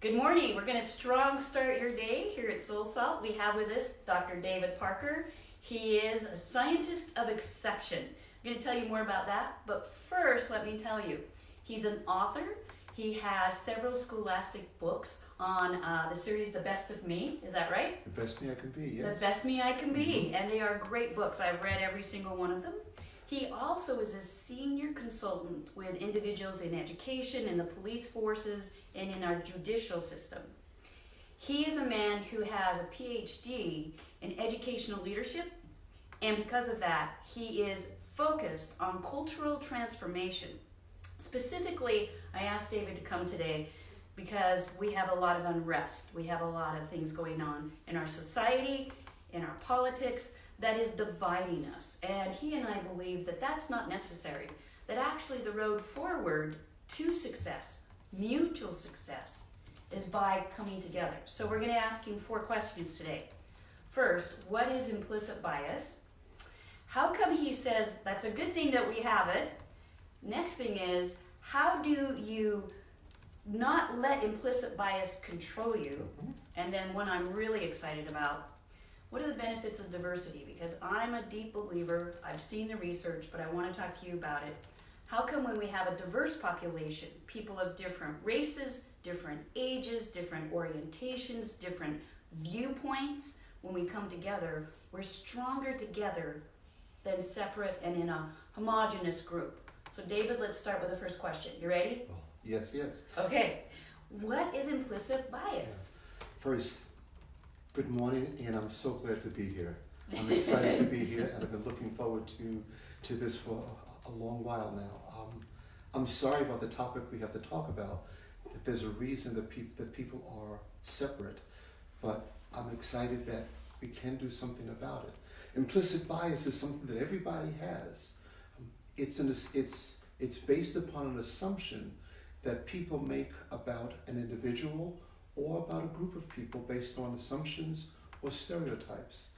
Good morning. We're going to strong start your day here at Soul Salt. We have with us Dr. David Parker. He is a scientist of exception. I'm going to tell you more about that, but first let me tell you, he's an author. He has several scholastic books on the series The Best of Me. Is that right? The Best Me I Can Be, yes. The Best Me I Can Be, and they are great books. I've read every single one of them. He also is a senior consultant with individuals in education, in the police forces, and in our judicial system. He is a man who has a PhD in educational leadership, and because of that, he is focused on cultural transformation. Specifically, I asked David to come today because we have a lot of unrest. We have a lot of things going on in our society, in our politics, that is dividing us. And he and I believe that that's not necessary, that actually the road forward to success, mutual success, is by coming together. So we're going to ask him 4 questions today. First, what is implicit bias? How come he says that's a good thing that we have it? Next thing is, how do you not let implicit bias control you? And then one I'm really excited about, what are the benefits of diversity? Because I'm a deep believer, I've seen the research, but I want to talk to you about it. How come when we have a diverse population, people of different races, different ages, different orientations, different viewpoints, when we come together, we're stronger together than separate and in a homogenous group? So David, let's start with the first question. You ready? Oh, yes. Okay. What is implicit bias? First, good morning, and I'm so glad to be here. I'm excited to be here, and I've been looking forward to this for a long while now. I'm sorry about the topic we have to talk about. That there's a reason that people are separate, but I'm excited that we can do something about it. Implicit bias is something that everybody has. It's based upon an assumption that people make about an individual or about a group of people based on assumptions or stereotypes.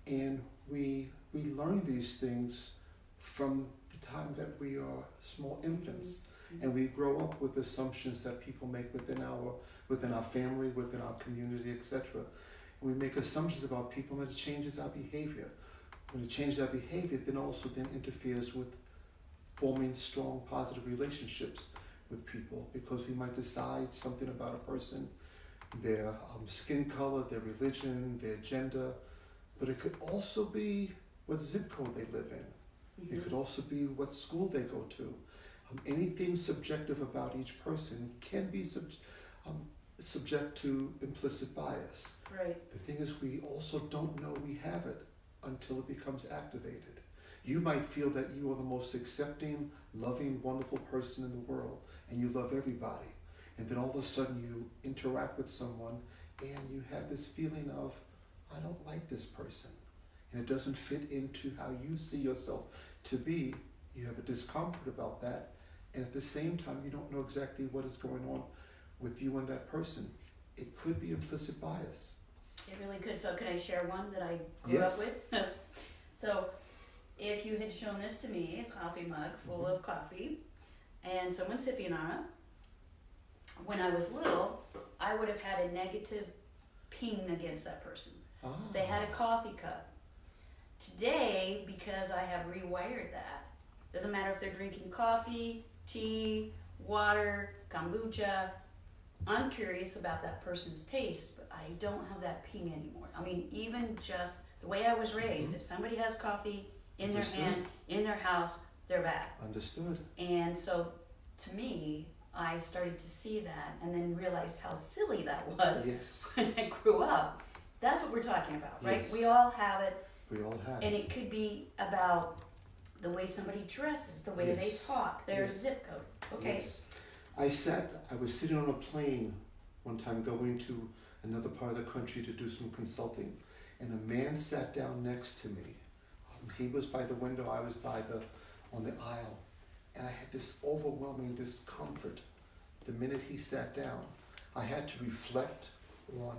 And we learn these things from the time that we are small infants, and we grow up with assumptions that people make within our family, within our community, etc. And we make assumptions about people, and it changes our behavior. When it changes our behavior, then also interferes with forming strong, positive relationships with people, because we might decide something about a person, their skin color, their religion, their gender, but it could also be what zip code they live in. It could also be what school they go to. Anything subjective about each person can be subject to implicit bias. Right. The thing is, we also don't know we have it until it becomes activated. You might feel that you are the most accepting, loving, wonderful person in the world, and you love everybody. And then all of a sudden you interact with someone and you have this feeling of, I don't like this person. And it doesn't fit into how you see yourself to be. You have a discomfort about that. And at the same time, you don't know exactly what is going on with you and that person. It could be implicit bias. It really could. So can I share one that I grew up with? So if you had shown this to me, a coffee mug full of coffee, and someone sipping on it, when I was little, I would have had a negative ping against that person. If they had a coffee cup. Today, because I have rewired that, doesn't matter if they're drinking coffee, tea, water, kombucha, I'm curious about that person's taste, but I don't have that ping anymore. I mean, even just the way I was raised, if somebody has coffee in their hand, in their house, they're bad. Understood. And so, to me, I started to see that and then realized how silly that was when I grew up. That's what we're talking about, right? Yes. We all have it. We all have and it. it could be about the way somebody dresses, the way they talk, their zip code. Okay. Yes. I was sitting on a plane one time going to another part of the country to do some consulting, and a man sat down next to me. He was by the window, I was on the aisle, and I had this overwhelming discomfort the minute he sat down. I had to reflect on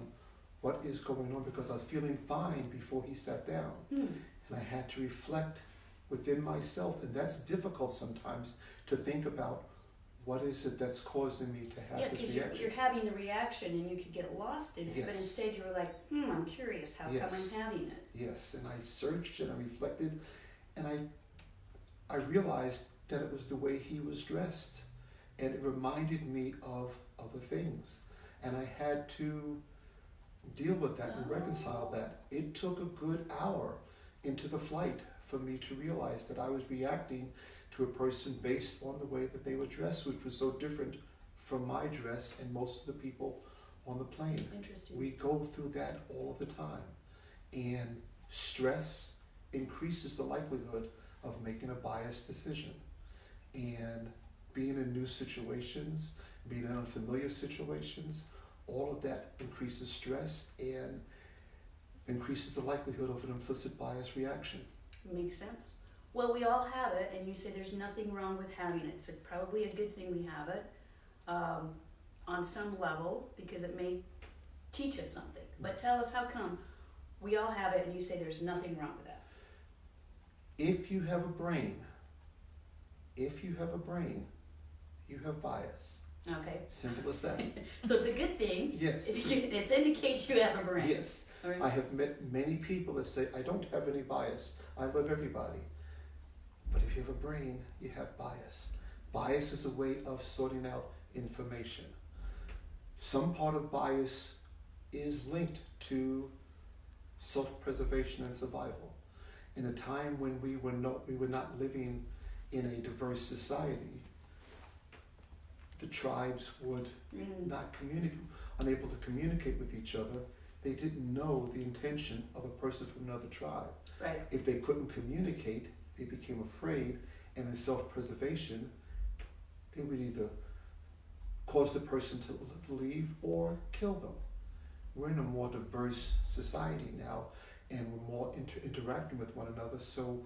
what is going on, because I was feeling fine before he sat down. And I had to reflect within myself, and that's difficult sometimes to think about what is it that's causing me to have Yeah, this because reaction? you're having the reaction and you could get lost in it, but Yes. instead you were like, I'm curious, how Yes. come I'm having it? Yes, and I searched and I reflected, and I realized that it was the way he was dressed, and it reminded me of other things, and I had to deal with that and reconcile that. It took a good hour into the flight for me to realize that I was reacting to a person based on the way that they were dressed, which was so different from my dress and most of the people on the plane. Interesting. We go through that all of the time, and stress increases the likelihood of making a biased decision. And being in new situations, being in unfamiliar situations, all of that increases stress and increases the likelihood of an implicit bias reaction. Makes sense. Well, we all have it, and you say there's nothing wrong with having it. It's probably a good thing we have it on some level, because it may teach us something. But tell us, how come we all have it and you say there's nothing wrong with that? If you have a brain, you have bias. Okay. Simple as that. So it's a good thing. Yes. It indicates you have a brain. Yes. All right. I have met many people that say, I don't have any bias. I love everybody. But if you have a brain, you have bias. Bias is a way of sorting out information. Some part of bias is linked to self-preservation and survival. In a time when we were not living in a diverse society, the tribes would not communicate, unable to communicate with each other. They didn't know the intention of a person from another tribe. Right. If they couldn't communicate, they became afraid, and in self-preservation, they would either cause the person to leave or kill them. We're in a more diverse society now, and we're more interacting with one another, so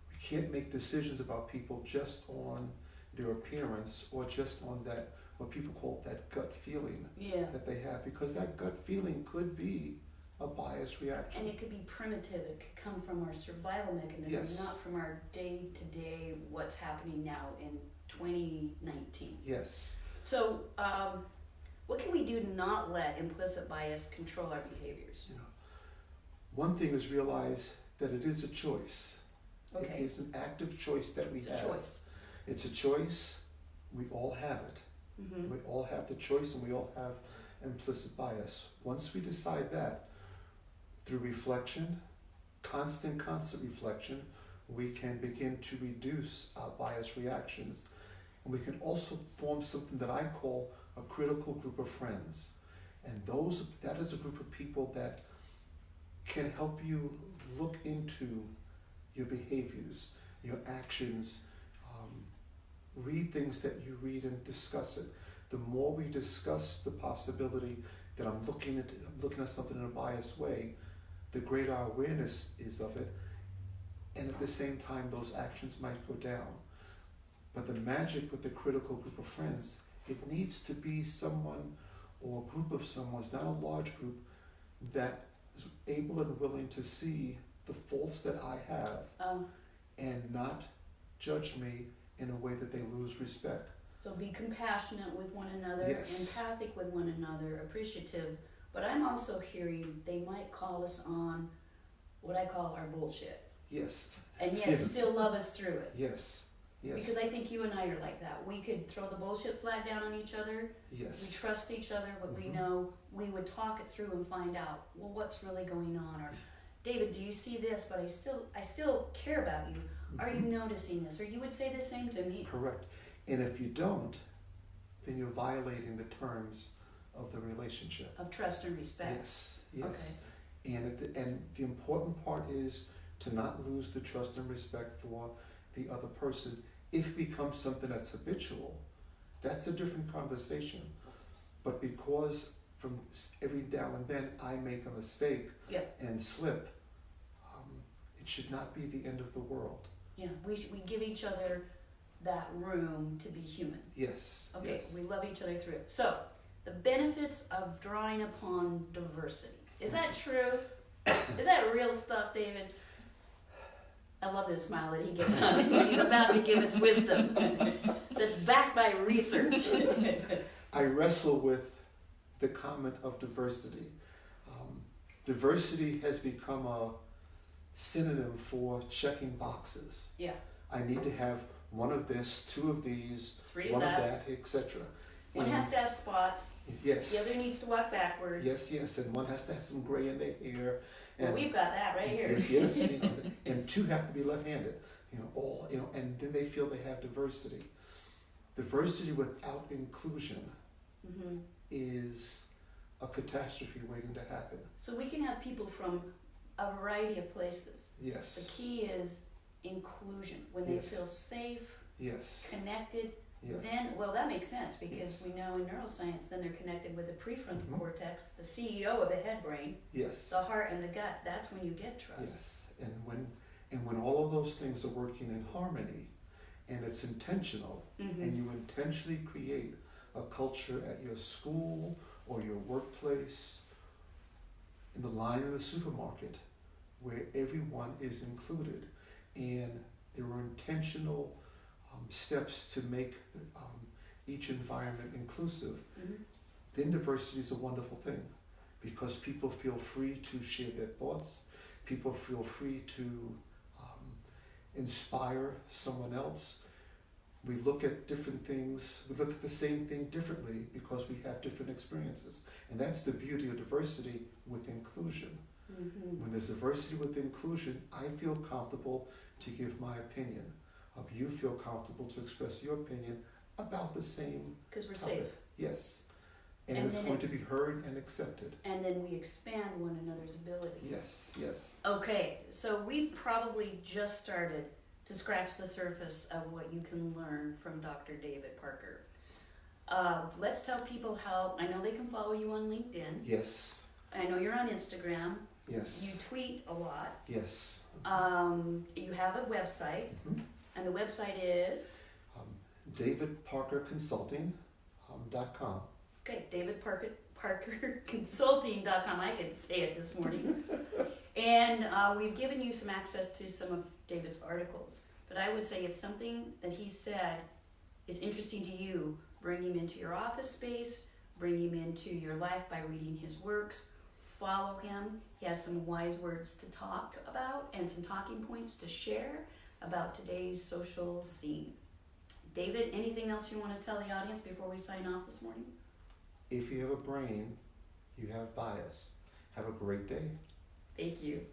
we can't make decisions about people just on their appearance or just on that, what people call that gut feeling that they have, because that gut feeling could be a biased reaction. And it could be primitive. It could come from our survival mechanism, Yes. not from our day-to-day what's happening now in 2019. Yes. So, what can we do to not let implicit bias control our behaviors? One thing is realize that it is a choice. Okay. It is an active choice that we It's have. a choice. It's a choice. We all have it. Mm-hmm. We all have the choice, and we all have implicit bias. Once we decide that, through reflection, constant reflection, we can begin to reduce our bias reactions. And we can also form something that I call a critical group of friends. And that is a group of people that can help you look into your behaviors, your actions, read things that you read and discuss it. The more we discuss the possibility that I'm looking at something in a biased way, the greater our awareness is of it, and at the same time those actions might go down. But the magic with the critical group of friends, it needs to be someone or a group of someone, it's not a large group, that is able and willing to see the faults that I have and not judge me in a way that they lose respect. So be compassionate with one another, Yes. empathic with one another, appreciative. But I'm also hearing they might call us on what I call our bullshit. Yes. And yet Yes. still love us through it. Yes. Yes. Because I think you and I are like that. We could throw the bullshit flag down on each other. Yes. We trust each other, but we Mhm. know we would talk it through and find out, well, what's really going on? Or, David, do you see this? But I still care about you. Are you noticing this? Or you would say the same to me. Correct. And if you don't, then you're violating the terms of the relationship. Of trust and respect. Yes. Yes. And the important part is to not lose the trust and respect for the other person. If it becomes something that's habitual, that's a different conversation. But because from every now and then I make a mistake and slip, it should not be the end of the world. Yeah, we give each other that room to be human. Yes. Okay, Yes. we love each other through it. So, the benefits of drawing upon diversity. Is that true? Is that real stuff, David? I love this smile that he gets on me when he's about to give us wisdom that's backed by research. I wrestle with the comment of diversity. Diversity has become a synonym for checking boxes. Yeah. I need to have one of this, two of these, Three one of of that. that, etc. One has to have spots. Yes. The other needs to walk backwards. Yes, and one has to have some gray in their hair. Well, And we've got that right here. yes, and two have to be left-handed. And then they feel they have diversity. Diversity without inclusion Mm-hmm. is a catastrophe waiting to happen. So we can have people from a variety of places. The Yes, key is inclusion. When they Yes. feel safe, yes, connected, yes. then, well, that makes sense because Yes. we know in neuroscience, then they're connected with the prefrontal Mhm. cortex, the CEO of the head brain, Yes, the heart and the gut. That's when you get trust. yes. And when all of those things are working in harmony, and it's intentional, Mm-hmm. and you intentionally create a culture at your school or your workplace, in the line in the supermarket, where everyone is included, and there are intentional steps to make each environment inclusive, Mm-hmm. then diversity is a wonderful thing, because people feel free to share their thoughts, people feel free to inspire someone else. We look at different things, we look at the same thing differently because we have different experiences. And that's the beauty of diversity with inclusion. Mm-hmm. When there's diversity with inclusion, I feel comfortable to give my opinion. You feel comfortable to express your opinion about the same Because we're topic. safe. Yes. And And it's then going it- to be heard and accepted. And then we expand one another's ability. Yes, yes. Okay, so we've probably just started to scratch the surface of what you can learn from Dr. David Parker. Let's tell people how, I know they can follow you on LinkedIn. Yes, I know you're on Instagram. yes, You tweet a lot. yes. You have a website, Mhm. and the website is, DavidParkerConsulting.com. okay, DavidParkerConsulting.com. I could say it this morning. And we've given you some access to some of David's articles. But I would say if something that he said is interesting to you, bring him into your office space, bring him into your life by reading his works, follow him. He has some wise words to talk about and some talking points to share about today's social scene. David, anything else you want to tell the audience before we sign off this morning? If you have a brain, you have bias. Have a great day. Thank you.